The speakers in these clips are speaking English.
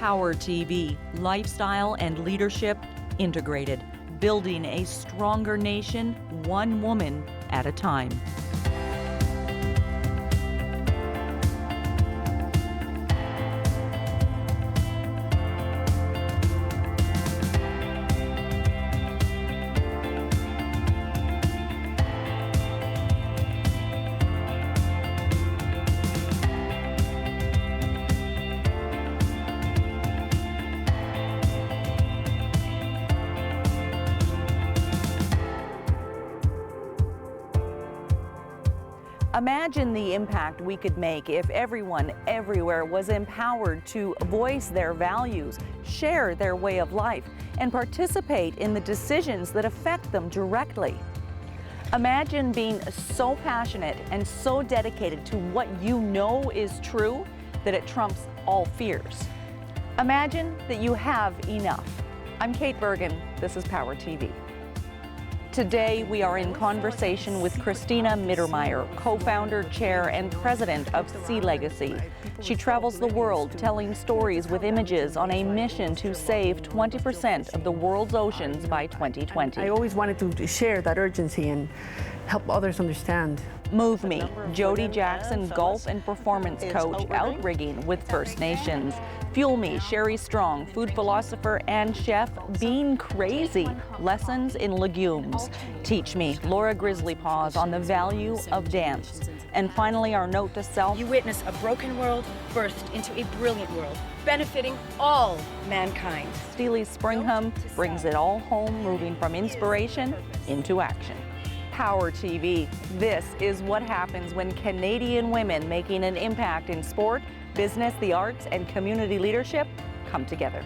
PowHER TV, lifestyle and leadership integrated, building a stronger nation, one woman at a time. Imagine the impact we could make if everyone everywhere was empowered to voice their values, share their way of life, and participate in the decisions that affect them directly. Imagine being so passionate and so dedicated to what you know is true that it trumps all fears. Imagine that you have enough. I'm Kate Bergen. This is PowHER TV. Today, we are in conversation with Cristina Mittermeier, co-founder, chair, and president of Sea Legacy. She travels the world telling stories with images on a mission to save 20% of the world's oceans by 2020. I always wanted to share that urgency and help others understand. Move Me, Jody Jackson, golf and performance coach, outrigging with First Nations. Fuel Me, Sherry Strong, food philosopher and chef, Being Crazy, lessons in legumes. Teach Me, Laura Grizzly Paws on the value of dance. And finally, our note to self. You witness a broken world birthed into a brilliant world, benefiting all mankind. Steely Springham brings it all home, moving from inspiration into action. PowHER TV. This is what happens when Canadian women making an impact in sport, business, the arts, and community leadership come together.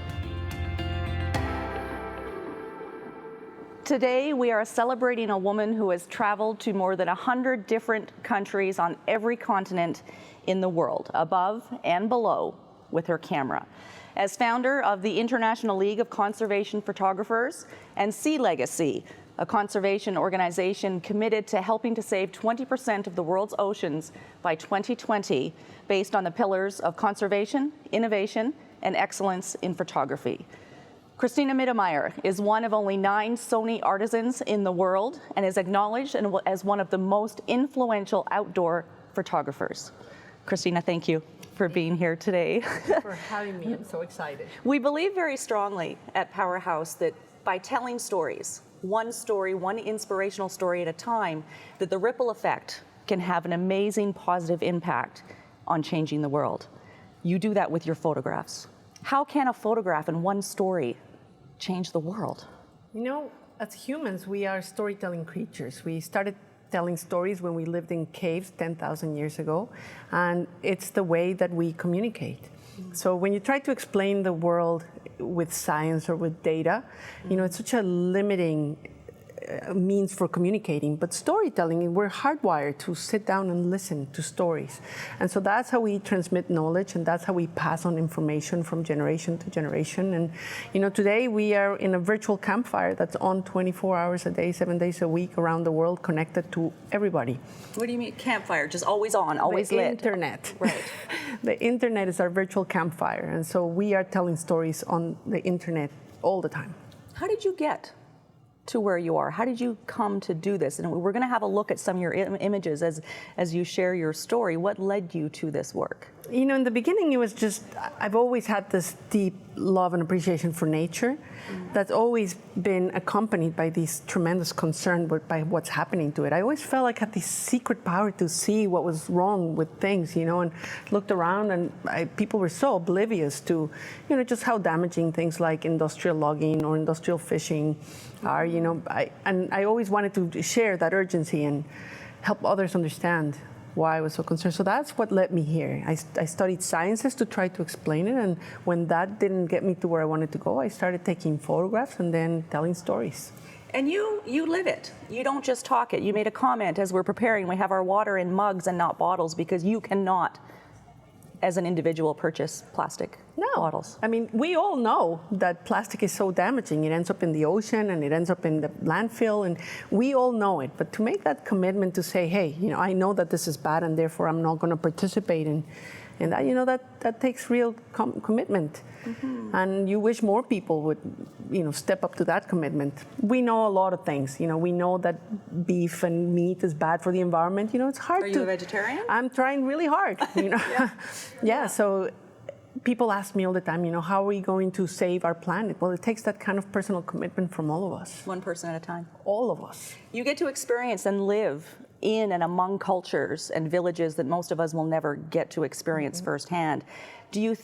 Today, we are celebrating a woman who has traveled to more than 100 different countries on every continent in the world, above and below, with her camera. As founder of the International League of Conservation Photographers and Sea Legacy, a conservation organization committed to helping to save 20% of the world's oceans by 2020, based on the pillars of conservation, innovation, and excellence in photography. Cristina Mittermeier is one of only 9 Sony artisans in the world and is acknowledged as one of the most influential outdoor photographers. Cristina, thank you for being here today. Thank you for having me. I'm so excited. We believe very strongly at PowHERhouse that by telling stories, one story, one inspirational story at a time, that the ripple effect can have an amazing positive impact on changing the world. You do that with your photographs. How can a photograph and one story change the world? You know, as humans, we are storytelling creatures. We started telling stories when we lived in caves 10,000 years ago, and it's the way that we communicate. So when you try to explain the world with science or with data, you know, it's such a limiting means for communicating, but storytelling, we're hardwired to sit down and listen to stories. And so that's how we transmit knowledge, and that's how we pass on information from generation to generation. And you know, today we are in a virtual campfire that's on 24 hours a day, 7 days a week around the world, connected to everybody. What do you mean campfire? Just always on, always lit? The internet. Right. The internet is our virtual campfire, and so we are telling stories on the internet all the time. How did you get to where you are? How did you come to do this? And we're going to have a look at some of your images as you share your story. What led you to this work? You know, in the beginning, it was just, I've always had this deep love and appreciation for nature that's always been accompanied by this tremendous concern by what's happening to it. I always felt like I had this secret power to see what was wrong with things, you know, and looked around, and people were so oblivious to, you know, just how damaging things like industrial logging or industrial fishing are, you know. I always wanted to share that urgency and help others understand why I was so concerned. So that's what led me here. I studied sciences to try to explain it, and when that didn't get me to where I wanted to go, I started taking photographs and then telling stories. And you live it. You don't just talk it. You made a comment as we're preparing. We have our water in mugs and not bottles because you cannot, as an individual, purchase plastic bottles. I mean, we all know that plastic is so damaging. It ends up in the ocean and it ends up in the landfill, and we all know it. But to make that commitment to say, hey, you know, I know that this is bad and therefore I'm not going to participate in And that, that takes real commitment. And you wish more people would, step up to that commitment. We know a lot of things. We know that beef and meat is bad for the environment. It's hard to. Are you a vegetarian? I'm trying really hard. Yeah. So people ask me all the time, how are we going to save our planet? Well, it takes that kind of personal commitment from all of us. One person at a time. All of us. You get to experience and live in and among cultures and villages that most of us will never get to experience firsthand. Do you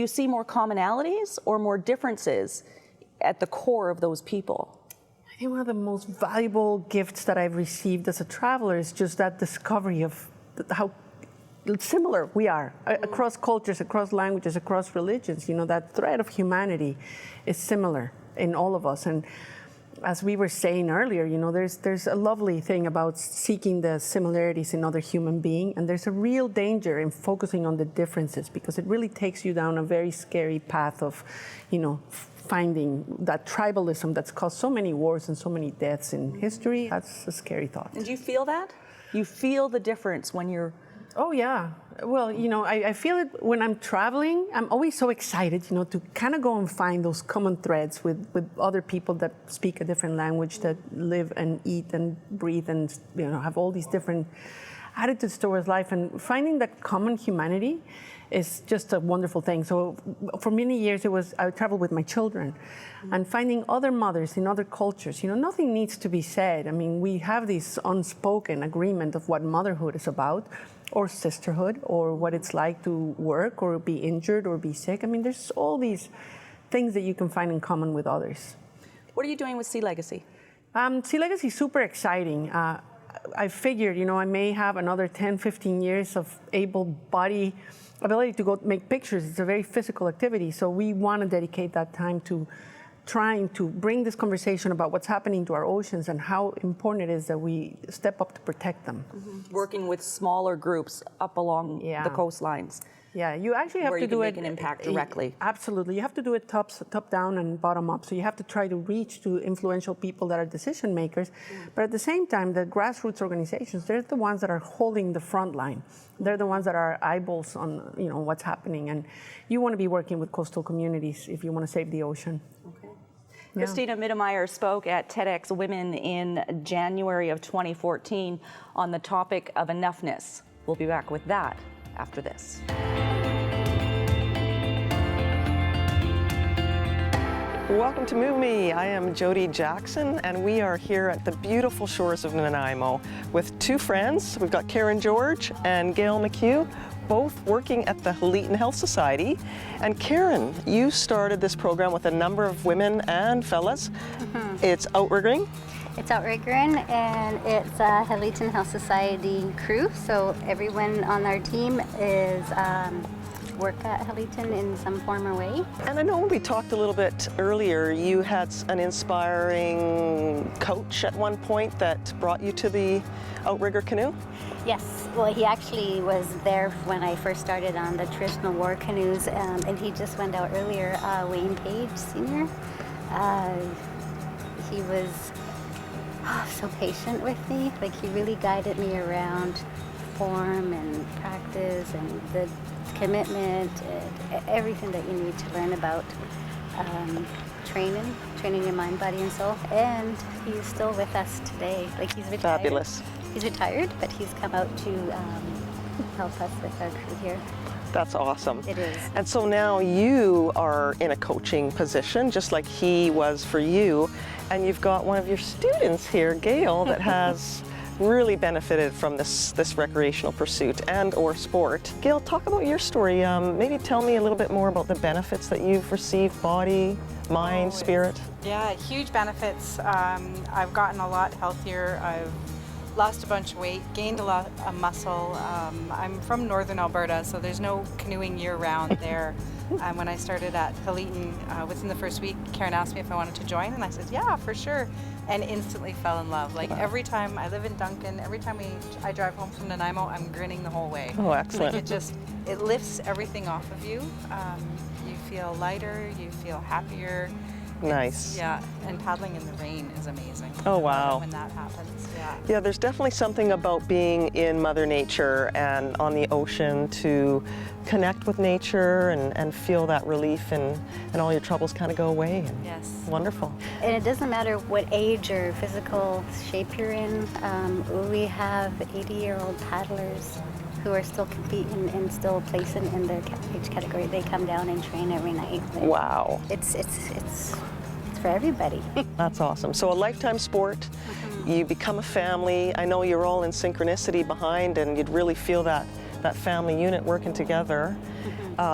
see more commonalities or more differences at the core of those people? I think one of the most valuable gifts that I've received as a traveler is just that discovery of how similar we are across cultures, across languages, across religions. That thread of humanity is similar in all of us. And as we were saying earlier, there's a lovely thing about seeking the similarities in other human beings, and there's a real danger in focusing on the differences, because it really takes you down a very scary path of, finding that tribalism that's caused so many wars and so many deaths in history. That's a scary thought. And do you feel that? You feel the difference when you're... Oh, yeah. Well, I feel it when I'm traveling. I'm always so excited, to kind of go and find those common threads with other people that speak a different language, that live and eat and breathe and, have all these different attitudes towards life. And finding that common humanity is just a wonderful thing. So for many years, I would travel with my children and finding other mothers in other cultures. Nothing needs to be said. I mean, we have this unspoken agreement of what motherhood is about, or sisterhood, or what it's like to work or be injured or be sick. I mean, there's all these things that you can find in common with others. What are you doing with Sea Legacy? Sea Legacy is super exciting. I figured, I may have another 10, 15 years of ability to go make pictures. It's a very physical activity, so we want to dedicate that time to trying to bring this conversation about what's happening to our oceans and how important it is that we step up to protect them. Working with smaller groups up along the coastlines. Yeah, you actually have where to you do can it make an impact directly. Absolutely, you have to do it top down and bottom up. So you have to try to reach to influential people that are decision makers. But at the same time, the grassroots organizations, they're the ones that are holding the front line. They're the ones that are eyeballs on what's happening. And you want to be working with coastal communities if you want to save the ocean. Yeah. Cristina Mittermeier spoke at TEDx Women in January of 2014 on the topic of enoughness. We'll be back with that after this. Welcome to Move Me. I am Jody Jackson, and we are here at the beautiful shores of Nanaimo with two friends. We've got Karen George and Gail McHugh, both working at the Halitan Health Society. And Karen, you started this program with a number of women and fellas. It's outriggering. It's outriggering, and it's a Halitan Health Society crew. So everyone on our team is work at Halitan in some form or way. And I know when we talked a little bit earlier, you had an inspiring coach at one point that brought you to the outrigger canoe? Yes, well, he actually was there when I first started on the traditional war canoes, and he just went out earlier, Wayne Page Sr. He was so patient with me. Like, he really guided me around form and practice and the commitment, and everything that you need to learn about training your mind, body, and soul. And he's still with us today. Like, he's retired. Fabulous. He's retired, but he's come out to help us with our crew here. That's awesome. It is. And so now you are in a coaching position, just like he was for you, and you've got one of your students here, Gail, that has really benefited from this recreational pursuit and or sport. Gail, talk about your story. Maybe tell me a little bit more about the benefits that you've received, body, mind, spirit. Yeah, huge benefits. I've gotten a lot healthier. I've lost a bunch of weight, gained a lot of muscle. I'm from northern Alberta, so there's no canoeing year-round there. When I started at Halitan, within the first week, Karen asked me if I wanted to join, and I said, yeah, for sure, and instantly fell in love. Like, every time I live in Duncan, every time I drive home from Nanaimo, I'm grinning the whole way. Oh, excellent. Like, it lifts everything off of you. You feel lighter, you feel happier. Nice. Yeah, and paddling in the rain is amazing. Oh, I love wow. it when that happens, yeah. Yeah, there's definitely something about being in Mother Nature and on the ocean to connect with nature and feel that relief and all your troubles kind of go away. And Yes. wonderful. And it doesn't matter what age or physical shape you're in. We have 80-year-old paddlers who are still competing and still placing in their age category. They come down and train every night. Wow. It's for everybody. That's awesome. So a lifetime sport, you become a family. I know you're all in synchronicity behind, and you'd really feel that family unit working together.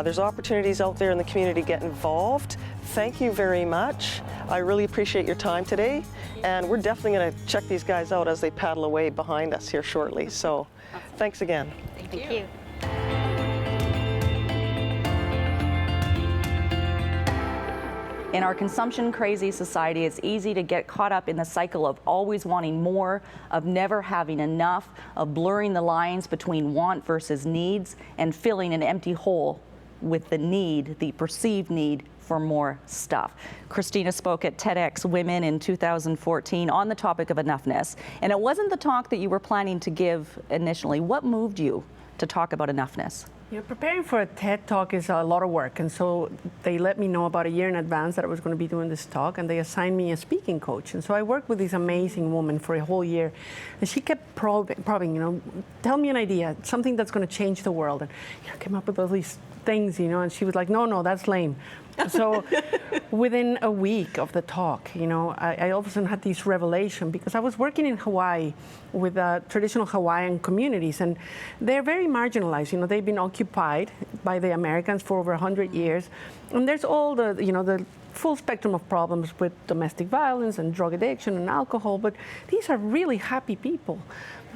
There's opportunities out there in the community to get involved. Thank you very much. I really appreciate your time today, and we're definitely going to check these guys out as they paddle away behind us here shortly. So thanks again. Thank you. In our consumption-crazy society, it's easy to get caught up in the cycle of always wanting more, of never having enough, of blurring the lines between want versus needs, and filling an empty hole with the perceived need for more stuff. Cristina spoke at TEDx Women in 2014 on the topic of enoughness. And it wasn't the talk that you were planning to give initially. What moved you to talk about enoughness? You know, preparing for a TED Talk is a lot of work, and so they let me know about a year in advance that I was going to be doing this talk, and they assigned me a speaking coach. And so I worked with this amazing woman for a whole year, and she kept probing, you know, tell me an idea, something that's going to change the world. And I came up with all these things, you know, and she was like, no, that's lame. So within a week of the talk, you know, I all of a sudden had this revelation, because I was working in Hawaii with traditional Hawaiian communities, and they're very marginalized. You know, they've been occupied by the Americans for over 100 years, and there's all the, you know, the full spectrum of problems with domestic violence and drug addiction and alcohol, but these are really happy people.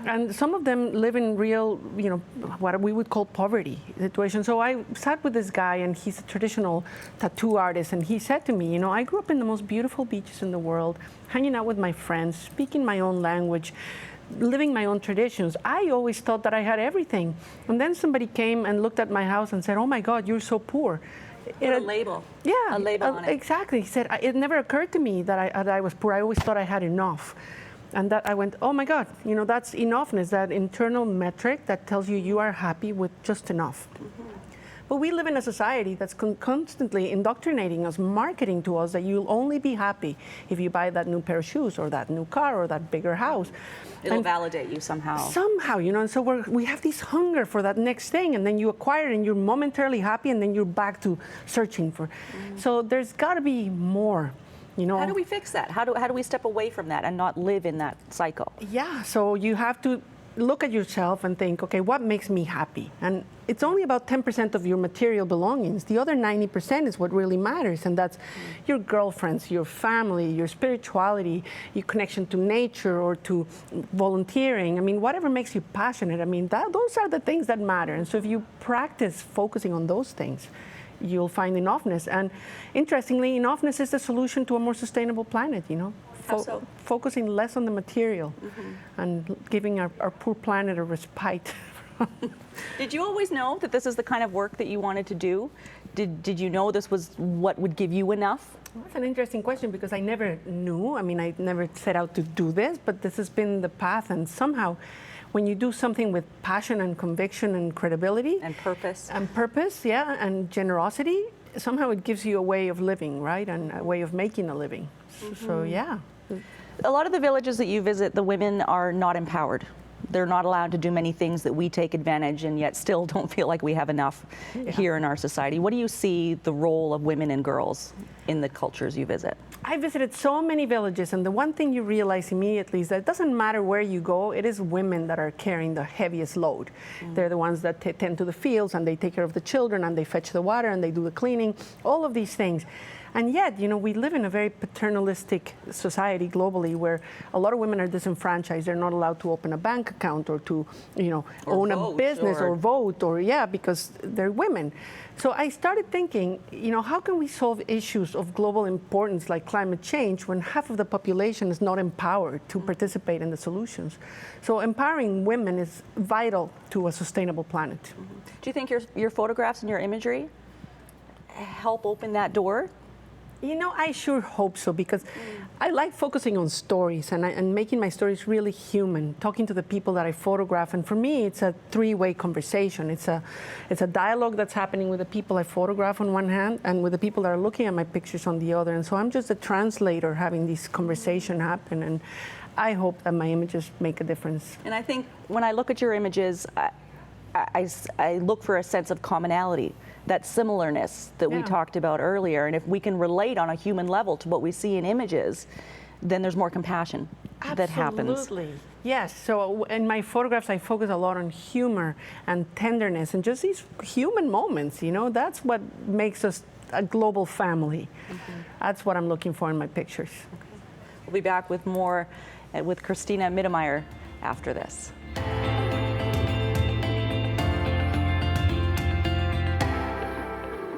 And some of them live in real, you know, what we would call poverty situation. So I sat with this guy, and he's a traditional tattoo artist, and he said to me, you know, I grew up in the most beautiful beaches in the world, hanging out with my friends, speaking my own language, living my own traditions. I always thought that I had everything. And then somebody came and looked at my house and said, oh my God, you're so poor. Put a label. Yeah. A label on it. Exactly. He said, it never occurred to me that I was poor. I always thought I had enough. And that I went, oh my God, you know, that's enoughness, that internal metric that tells you are happy with just enough. But we live in a society that's constantly indoctrinating us, marketing to us that you'll only be happy if you buy that new pair of shoes or that new car or that bigger house. It'll validate you somehow. Somehow, you know, and so we have this hunger for that next thing, and then you acquire it and you're momentarily happy, and then you're back to searching for. So there's got to be more. You know, how do we fix that? How do we step away from that and not live in that cycle? Yeah, so you have to look at yourself and think, okay, what makes me happy? And it's only about 10% of your material belongings. The other 90% is what really matters, and that's your girlfriends, your family, your spirituality, your connection to nature or to volunteering. I mean, whatever makes you passionate, I mean, those are the things that matter. And so if you practice focusing on those things, you'll find enoughness. And interestingly, enoughness is the solution to a more sustainable planet, you know. So? Focusing less on the material and giving our poor planet a respite. Did you always know that this is the kind of work that you wanted to do? Did you know this was what would give you enough? That's an interesting question, because I never knew. I mean, I never set out to do this, but this has been the path. And somehow, when you do something with passion and conviction and credibility And purpose. Yeah, and generosity, somehow it gives you a way of living, right? And a way of making a living. So yeah. A lot of the villages that you visit, the women are not empowered. They're not allowed to do many things that we take advantage, and yet still don't feel like we have enough here in our society. What do you see the role of women and girls in the cultures you visit? I visited so many villages, and the one thing you realize immediately is that it doesn't matter where you go, it is women that are carrying the heaviest load. They're the ones that tend to the fields, and they take care of the children, and they fetch the water, and they do the cleaning, all of these things. And yet, you know, we live in a very paternalistic society globally, where a lot of women are disenfranchised. They're not allowed to open a bank account or to, you know, own a business or vote, or because they're women. So I started thinking, you know, how can we solve issues of global importance like climate change when half of the population is not empowered to participate in the solutions? So empowering women is vital to a sustainable planet. Do you think your photographs and your imagery help open that door You know, I sure hope so, because I like focusing on stories and making my stories really human, talking to the people that I photograph. And for me, it's a three-way conversation. It's a dialogue that's happening with the people I photograph on one hand and with the people that are looking at my pictures on the other. And so I'm just a translator having this conversation happen. And I hope that my images make a difference. And I think when I look at your images, I look for a sense of commonality, that similarness that we talked about earlier. And if we can relate on a human level to what we see in images, then there's more compassion that happens. Absolutely. Yes. So in my photographs, I focus a lot on humor and tenderness and just these human moments. You know, that's what makes us a global family. That's what I'm looking for in my pictures. We'll be back with more with Cristina Mittermeier after this.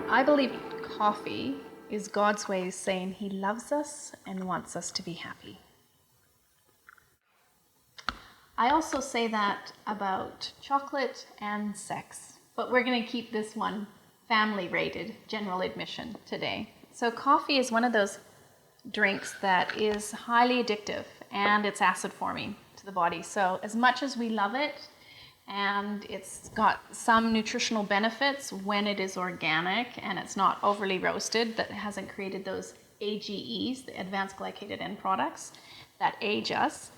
I believe coffee is God's way of saying He loves us and wants us to be happy. I also say that about chocolate and sex, but we're going to keep this one family rated, general admission today. So coffee is one of those drinks that is highly addictive and it's acid forming to the body. So as much as we love it, and it's got some nutritional benefits when it is organic and it's not overly roasted, that hasn't created those AGEs, the advanced glycated end products, that age us.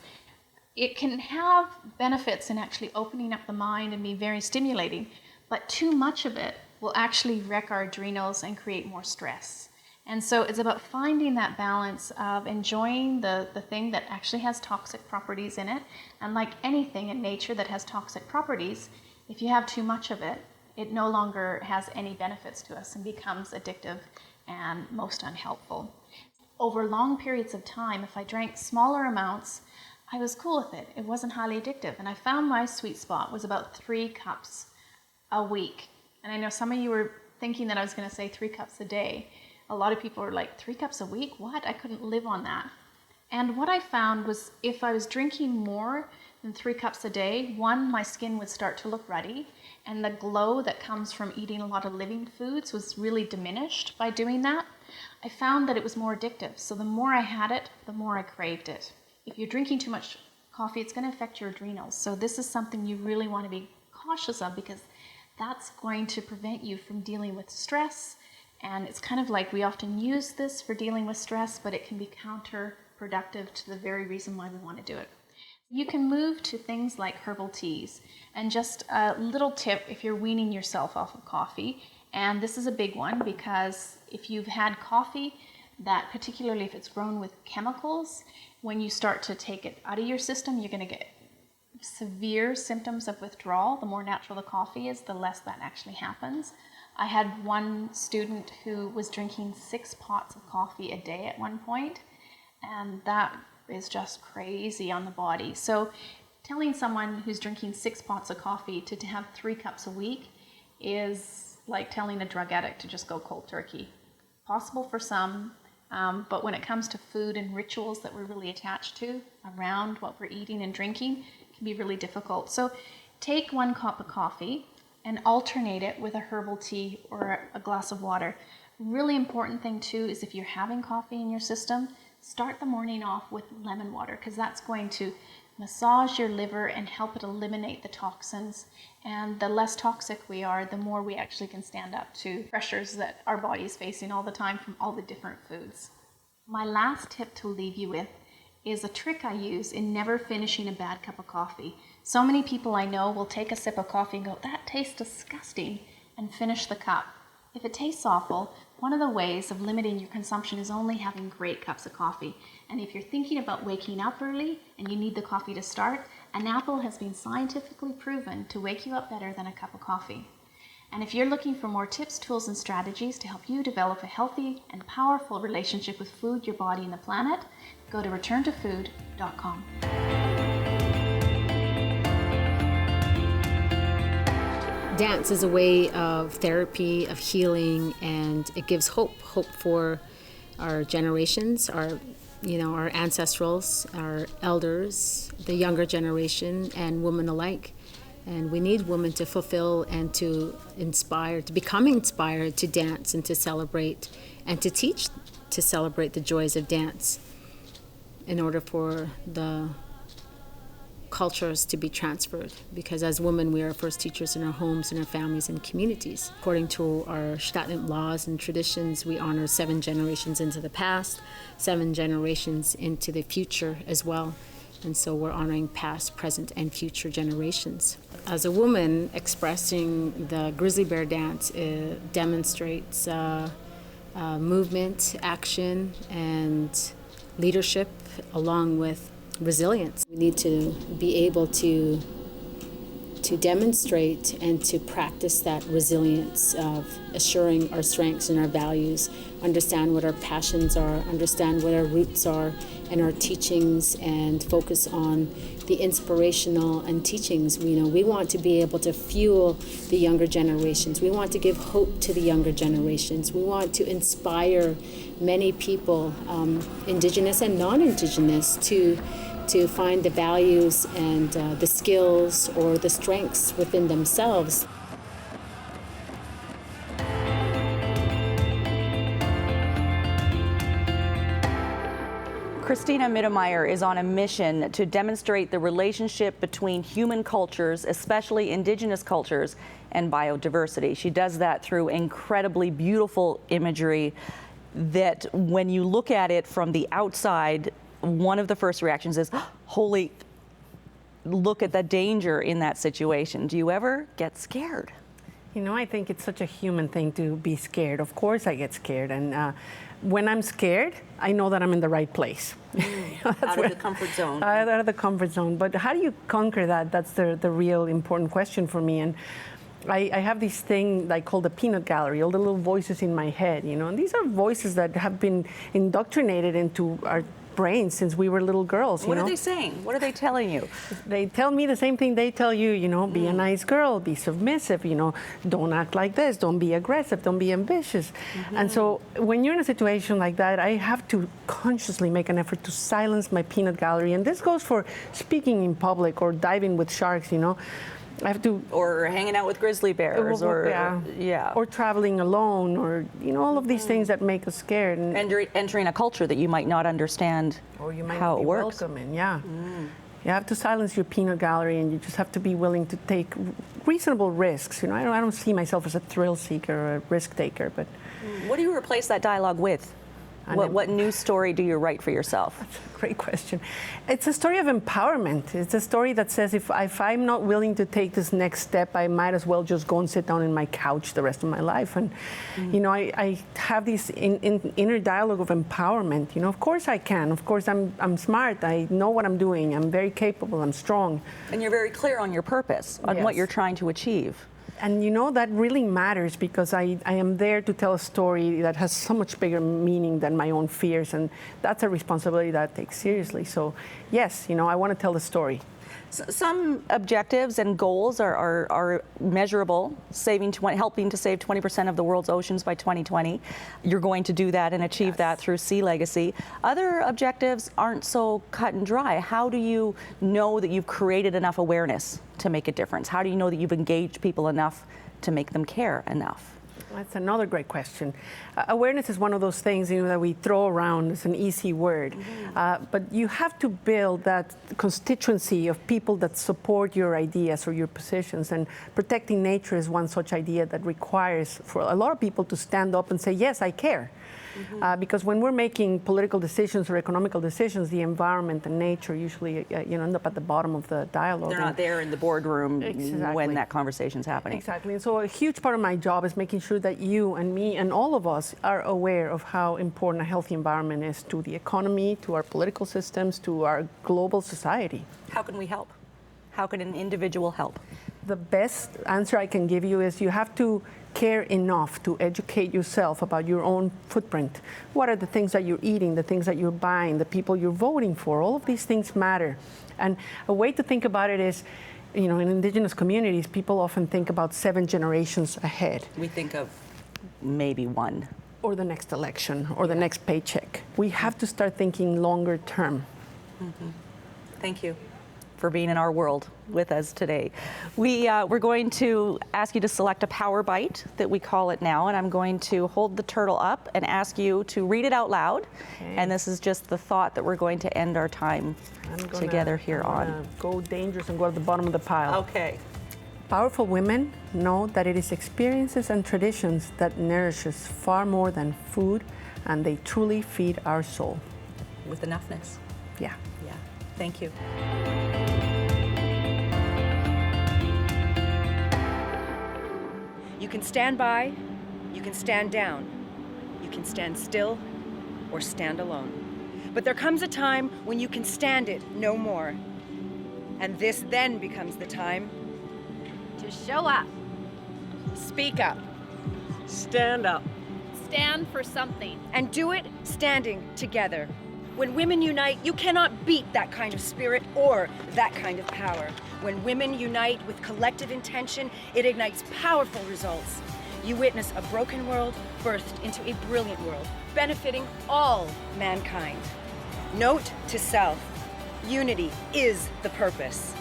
It can have benefits in actually opening up the mind and be very stimulating, but too much of it will actually wreck our adrenals and create more stress. And so it's about finding that balance of enjoying the thing that actually has toxic properties in it. And like anything in nature that has toxic properties, if you have too much of it, it no longer has any benefits to us and becomes addictive and most unhelpful. Over long periods of time, if I drank smaller amounts, I was cool with it. It wasn't highly addictive. And I found my sweet spot was about 3 cups a week. And I know some of you were thinking that I was going to say 3 cups a day. A lot of people are like, 3 cups a week? What? I couldn't live on that. And what I found was if I was drinking more than 3 cups a day, one, my skin would start to look ruddy, and the glow that comes from eating a lot of living foods was really diminished by doing that. I found that it was more addictive. So the more I had it, the more I craved it. If you're drinking too much coffee, it's going to affect your adrenals. So this is something you really want to be cautious of, because that's going to prevent you from dealing with stress. And it's kind of like we often use this for dealing with stress, but it can be counterproductive to the very reason why we want to do it. You can move to things like herbal teas. And just a little tip if you're weaning yourself off of coffee, and this is a big one, because if you've had coffee, that particularly if it's grown with chemicals, when you start to take it out of your system, you're going to get severe symptoms of withdrawal. The more natural the coffee is, the less that actually happens. I had one student who was drinking 6 pots of coffee a day at one point, and that is just crazy on the body. So telling someone who's drinking 6 pots of coffee to have 3 cups a week is like telling a drug addict to just go cold turkey. Possible for some, but when it comes to food and rituals that we're really attached to around what we're eating and drinking, it can be really difficult. So take 1 cup of coffee and alternate it with a herbal tea or a glass of water. Really important thing too is if you're having coffee in your system, start the morning off with lemon water, because that's going to massage your liver and help it eliminate the toxins. And the less toxic we are, the more we actually can stand up to pressures that our body is facing all the time from all the different foods. My last tip to leave you with is a trick I use in never finishing a bad cup of coffee. So many people I know will take a sip of coffee and go, that tastes disgusting, and finish the cup. If it tastes awful, one of the ways of limiting your consumption is only having great cups of coffee. And if you're thinking about waking up early and you need the coffee to start, an apple has been scientifically proven to wake you up better than a cup of coffee. And if you're looking for more tips, tools, and strategies to help you develop a healthy and powerful relationship with food, your body, and the planet, go to returntofood.com. Dance is a way of therapy, of healing, and it gives hope for our generations, our ancestrals, our elders, the younger generation, and women alike. And we need women to fulfill and to inspire, to become inspired to dance and to celebrate and to teach to celebrate the joys of dance in order for the cultures to be transferred. Because as women, we are first teachers in our homes, in our families, and communities. According to our Staatlich laws and traditions, we honor 7 generations into the past, 7 generations into the future as well. And so we're honoring past, present, and future generations. As a woman, expressing the Grizzly Bear dance demonstrates movement, action, and leadership, along with resilience. We need to be able to demonstrate and to practice that resilience of assuring our strengths and our values, understand what our passions are, understand what our roots are and our teachings, and focus on the inspirational and teachings. We want to be able to fuel the younger generations. We want to give hope to the younger generations. We want to inspire many people, Indigenous and non-Indigenous, to find the values and the skills or the strengths within themselves. Cristina Mittermeier is on a mission to demonstrate the relationship between human cultures, especially Indigenous cultures, and biodiversity. She does that through incredibly beautiful imagery that, when you look at it from the outside, one of the first reactions is, holy, look at the danger in that situation. Do you ever get scared? I think it's such a human thing to be scared. Of course I get scared. And when I'm scared, I know that I'm in the right place. Out of the comfort zone. Out of the comfort zone. But how do you conquer that? That's the real important question for me. And I have this thing I call the peanut gallery, all the little voices in my head, and these are voices that have been indoctrinated into our brains since we were little girls. What are they saying? What are they telling you? They tell me the same thing they tell you, be a nice girl, be submissive, don't act like this, don't be aggressive, don't be ambitious. And so when you're in a situation like that, I have to consciously make an effort to silence my peanut gallery. And this goes for speaking in public or diving with sharks, I have to, or hanging out with grizzly bears, or traveling alone, or all of these things that make us scared, and entering a culture that you might not understand, or you might how not be it works. welcome in. You have to silence your peanut gallery, and you just have to be willing to take reasonable risks. I don't see myself as a thrill seeker or a risk taker, but what do you replace that dialogue with? What new story do you write for yourself? That's a great question. It's a story of empowerment. It's a story that says if I'm not willing to take this next step, I might as well just go and sit down in my couch the rest of my life. And, I have this inner dialogue of empowerment. Of course I can. Of course I'm smart. I know what I'm doing. I'm very capable. I'm strong. And you're very clear on your purpose, on what you're trying to achieve. And that really matters, because I am there to tell a story that has so much bigger meaning than my own fears, and that's a responsibility that I take seriously. So yes, I want to tell the story. Some objectives and goals are measurable, helping to save 20% of the world's oceans by 2020. You're going to do that and achieve that through Sea Legacy. Other objectives aren't so cut and dry. How do you know that you've created enough awareness to make a difference? How do you know that you've engaged people enough to make them care enough? That's another great question. Awareness is one of those things that we throw around. It's an easy word. But you have to build that constituency of people that support your ideas or your positions. And protecting nature is one such idea that requires for a lot of people to stand up and say, yes, I care. Because when we're making political decisions or economical decisions, the environment and nature usually end up at the bottom of the dialogue. They're not there in the boardroom when that conversation's happening. Exactly. And so a huge part of my job is making sure that you and me and all of us are aware of how important a healthy environment is to the economy, to our political systems, to our global society. How can we help? How can an individual help? The best answer I can give you is you have to care enough to educate yourself about your own footprint. What are the things that you're eating, the things that you're buying, the people you're voting for? All of these things matter. And a way to think about it is, in Indigenous communities, people often think about 7 generations ahead. We think of maybe one. Or the next election, or the next paycheck. We have to start thinking longer term. Thank you for being in our world with us today. We're going to ask you to select a power bite that we call it now, and I'm going to hold the turtle up and ask you to read it out loud. Okay. And this is just the thought that we're going to end our time together here on. Go dangerous and go to the bottom of the pile. Okay. Powerful women know that it is experiences and traditions that nourishes far more than food, and they truly feed our soul. With enoughness. Yeah. Yeah. Thank you. You can stand by, you can stand down, you can stand still, or stand alone. But there comes a time when you can stand it no more. And this then becomes the time To show up. speak up. Stand up. Stand for something. And do it standing together. When women unite, you cannot beat that kind of spirit or that kind of power. When women unite with collective intention, it ignites powerful results. You witness a broken world birthed into a brilliant world, benefiting all mankind. Note to self, unity is the purpose.